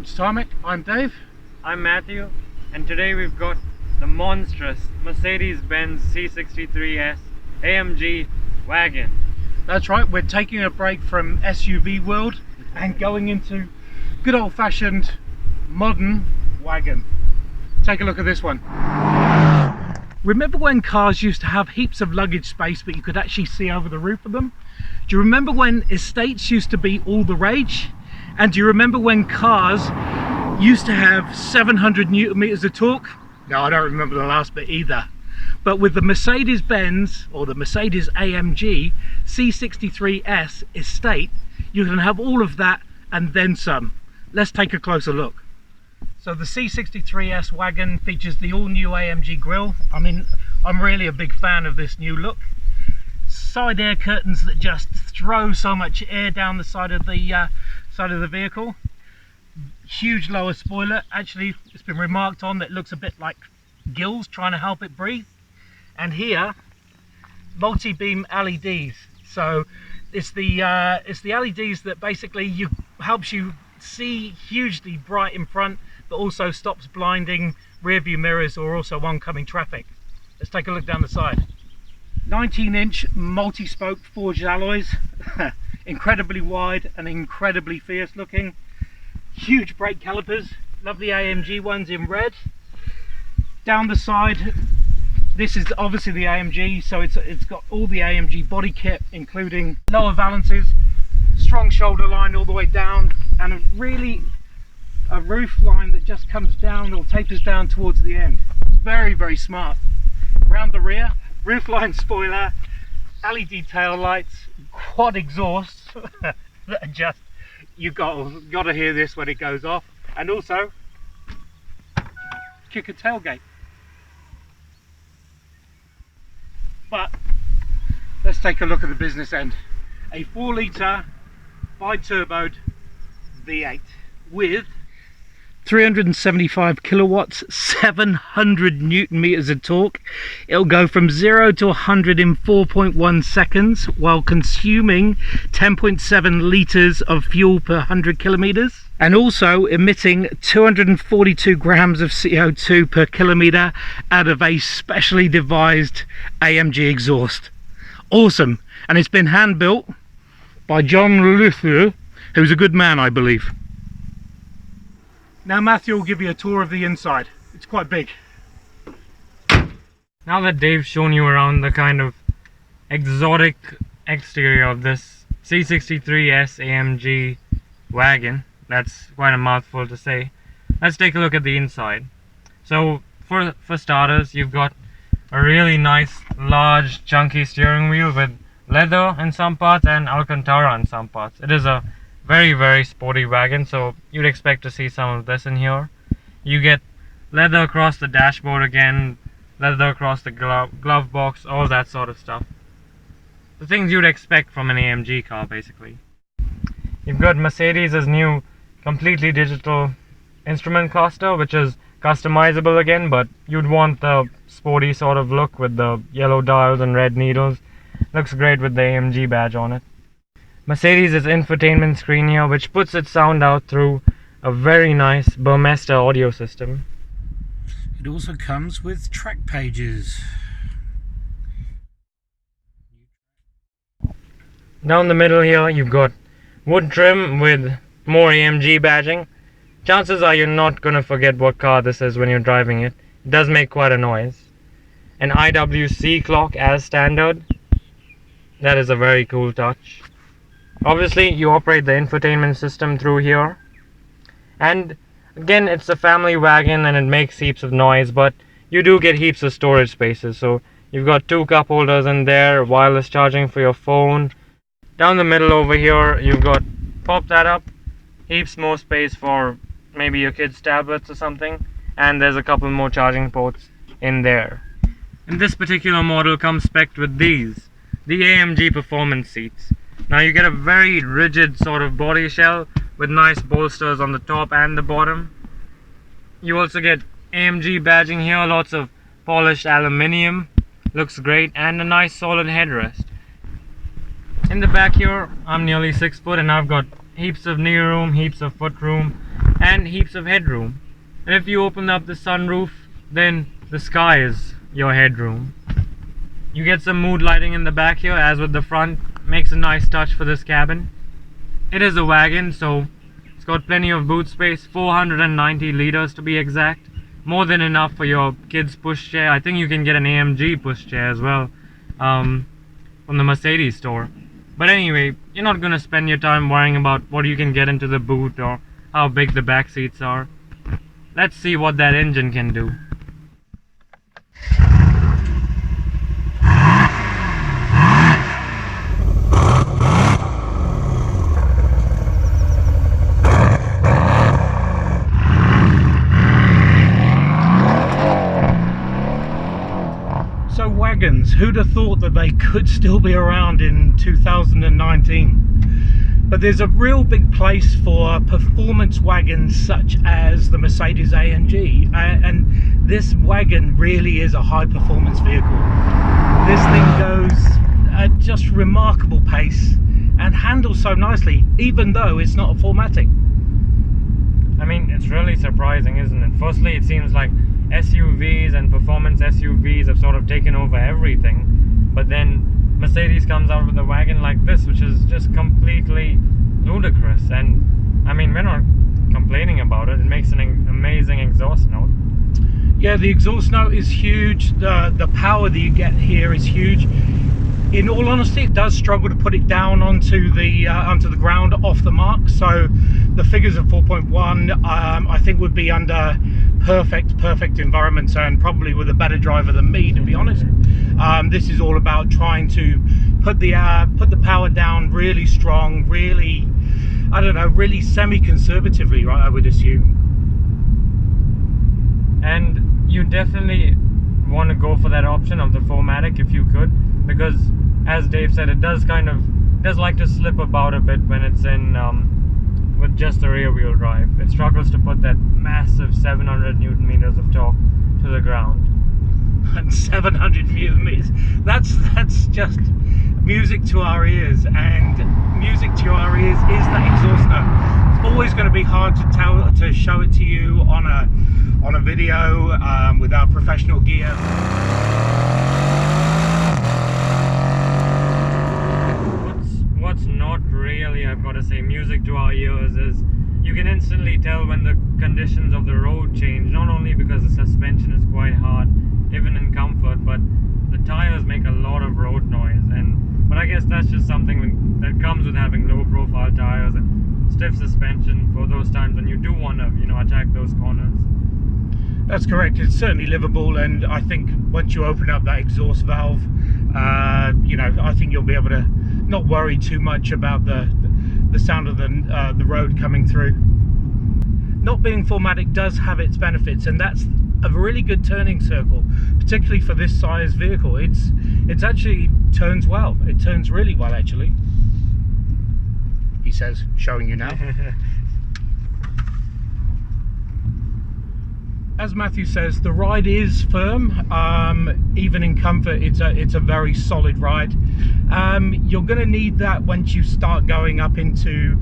It's Tarmac, I'm Dave. I'm Matthew, and today we've got the monstrous Mercedes-Benz C63 S AMG Wagon. That's right, we're taking a break from SUV world and going into good old-fashioned modern wagon. Take a look at this one. Remember when cars used to have heaps of luggage space but you could actually see over the roof of them? Do you remember when estates used to be all the rage? And do you remember when cars used to have 700 Newton meters of torque? No, I don't remember the last bit either. But with the Mercedes-Benz or the Mercedes-AMG C63 S Estate, you can have all of that and then some. Let's take a closer look. So the C63 S Wagon features the all-new AMG grille. I mean, I'm really a big fan of this new look. Side air curtains that just throw so much air down the side of the vehicle. Huge lower spoiler. Actually, it's been remarked on that it looks a bit like gills trying to help it breathe. And here, multi-beam LEDs. So it's the LEDs that basically helps you see hugely bright in front, but also stops blinding rear view mirrors or also oncoming traffic. Let's take a look down the side. 19-inch multi-spoke forged alloys, incredibly wide and incredibly fierce looking. Huge brake calipers, lovely AMG ones in red. Down the side, this is obviously the AMG, so it's got all the AMG body kit, including lower valances, strong shoulder line all the way down, and a roof line that just comes down or tapers down towards the end. It's very, very smart. Around the rear, roofline spoiler, LED tail lights, quad exhausts that are just, you've got to hear this when it goes off, and also kick a tailgate. But let's take a look at the business end. A 4-litre bi-turboed V8 with 375 kilowatts, 700 Newton meters of torque. It'll go from 0 to 100 in 4.1 seconds while consuming 10.7 litres of fuel per 100 kilometers, and also emitting 242 grams of CO2 per kilometer out of a specially devised AMG exhaust. Awesome. And it's been hand built by John Luther, who's a good man, I believe. Now Matthew will give you a tour of the inside. It's quite big. Now that Dave's shown you around the kind of exotic exterior of this C63 S AMG Wagon, that's quite a mouthful to say, let's take a look at the inside. So for starters, you've got a really nice large chunky steering wheel with leather in some parts and Alcantara in some parts. It is a very, very sporty wagon, so you'd expect to see some of this in here. You get leather across the dashboard again, leather across the glove box, all that sort of stuff. The things you'd expect from an AMG car, basically. You've got Mercedes' new completely digital instrument cluster, which is customizable again, but you'd want the sporty sort of look with the yellow dials and red needles. Looks great with the AMG badge on it. Mercedes' infotainment screen here, which puts its sound out through a very nice Burmester audio system. It also comes with track pages. Down the middle here, you've got wood trim with more AMG badging. Chances are you're not going to forget what car this is when you're driving it. It does make quite a noise. An IWC clock as standard. That is a very cool touch. Obviously, you operate the infotainment system through here. And again, it's a family wagon and it makes heaps of noise, but you do get heaps of storage spaces. So you've got 2 cup holders in there, wireless charging for your phone. Down the middle over here, you've got, pop that up, heaps more space for maybe your kids' tablets or something. And there's a couple more charging ports in there. And this particular model comes spec'd with these, the AMG Performance seats. Now you get a very rigid sort of body shell with nice bolsters on the top and the bottom. You also get AMG badging here, lots of polished aluminium, looks great, and a nice solid headrest. In the back here, I'm nearly 6 foot and I've got heaps of knee room, heaps of foot room, and heaps of headroom. And if you open up the sunroof, then the sky is your headroom. You get some mood lighting in the back here, as with the front. Makes a nice touch for this cabin. It is a wagon, so it's got plenty of boot space, 490 liters to be exact. More than enough for your kids' pushchair. I think you can get an AMG pushchair as well from the Mercedes store. But anyway, you're not going to spend your time worrying about what you can get into the boot or how big the back seats are. Let's see what that engine can do. So wagons, who'd have thought that they could still be around in 2019? But there's a real big place for performance wagons such as the Mercedes-AMG, and this wagon really is a high performance vehicle. This thing goes at just remarkable pace and handles so nicely, even though it's not a 4MATIC. I mean, it's really surprising, isn't it? Firstly, it seems like SUVs and performance SUVs have sort of taken over everything, but then Mercedes comes out with a wagon like this, which is just completely ludicrous. And I mean, we're not complaining about it. It makes an amazing exhaust note. Yeah, the exhaust note is huge. The power that you get here is huge. In all honesty, it does struggle to put it down onto the ground off the mark. So the figures of 4.1 I think would be under perfect environments, and probably with a better driver than me, to be honest. This is all about trying to put the power down really strong, really, I don't know, really semi-conservatively, right, I would assume. And you definitely want to go for that option of the 4MATIC if you could, because as Dave said, it does like to slip about a bit when it's in with just the rear wheel drive. It struggles to put that massive 700 Newton meters of torque to the ground. And 700 Newton meters, that's just music to our ears, and music to our ears is that exhaust note. It's always going to be hard to show it to you on a video without professional gear. What's not really, I've got to say, music to our ears is you can instantly tell when the conditions of the road change, not only because the suspension is quite hard, even in comfort, but the tires make a lot of road noise. But I guess that's just something that comes with having low profile tires and stiff suspension for those times when you do want to, attack those corners. That's correct. It's certainly livable, and I think once you open up that exhaust valve, I think you'll be able to not worry too much about the sound of the road coming through. Not being 4MATIC does have its benefits, and that's a really good turning circle, particularly for this size vehicle. It's actually turns well. It turns really well, actually. He says, showing you now. As Matthew says, the ride is firm. Even in comfort, it's a very solid ride. You're going to need that once you start going up into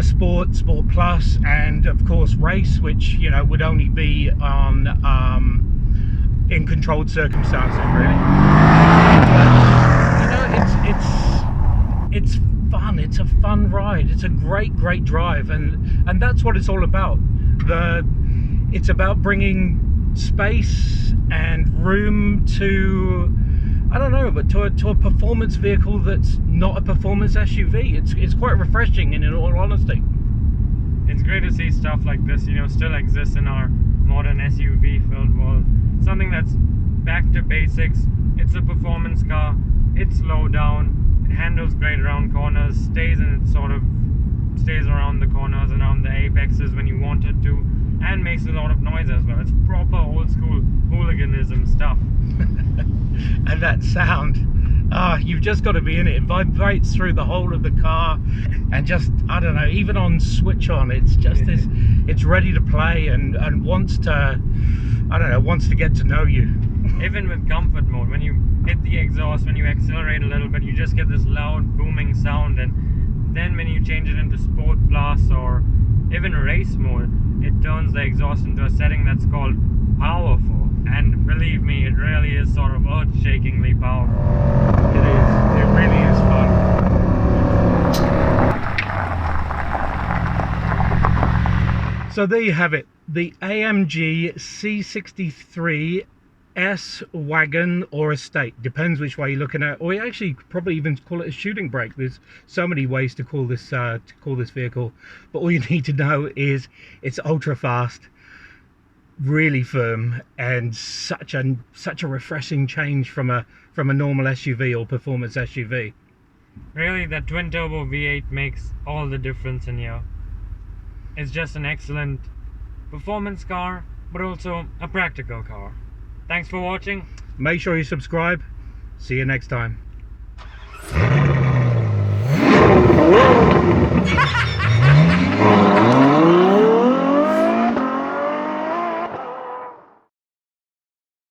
Sport Plus, and of course Race, which would only be on in controlled circumstances, really. It's fun. It's a fun ride. It's a great drive, and that's what it's all about. It's about bringing space and room to, I don't know, but to a performance vehicle that's not a performance SUV. It's quite refreshing, in all honesty. It's great to see stuff like this, still exists in our modern SUV filled world. Something that's back to basics. It's a performance car. It's low down. It handles great around corners. Stays around the corners and around the apexes when you want it to, and makes a lot of noise as well. It's proper old school hooliganism stuff. And that sound, you've just got to be in it. It vibrates through the whole of the car, and just, I don't know, even on switch on, it's just this, it's ready to play and wants to, I don't know, wants to get to know you. Even with comfort mode, when you hit the exhaust, when you accelerate a little bit, you just get this loud booming sound, and then when you change it into Sport Plus or Even race mode, it turns the exhaust into a setting that's called powerful. And believe me, it really is sort of earth-shakingly powerful. It is. It really is fun. So there you have it. The AMG C63 S Wagon or Estate. Depends which way you're looking at. Or you actually probably even call it a shooting brake. There's so many ways to call this vehicle. But all you need to know is it's ultra fast, really firm, and such a refreshing change from a normal SUV or performance SUV. Really, that twin turbo V8 makes all the difference in here. It's just an excellent performance car, but also a practical car. Thanks for watching. Make sure you subscribe. See you next time.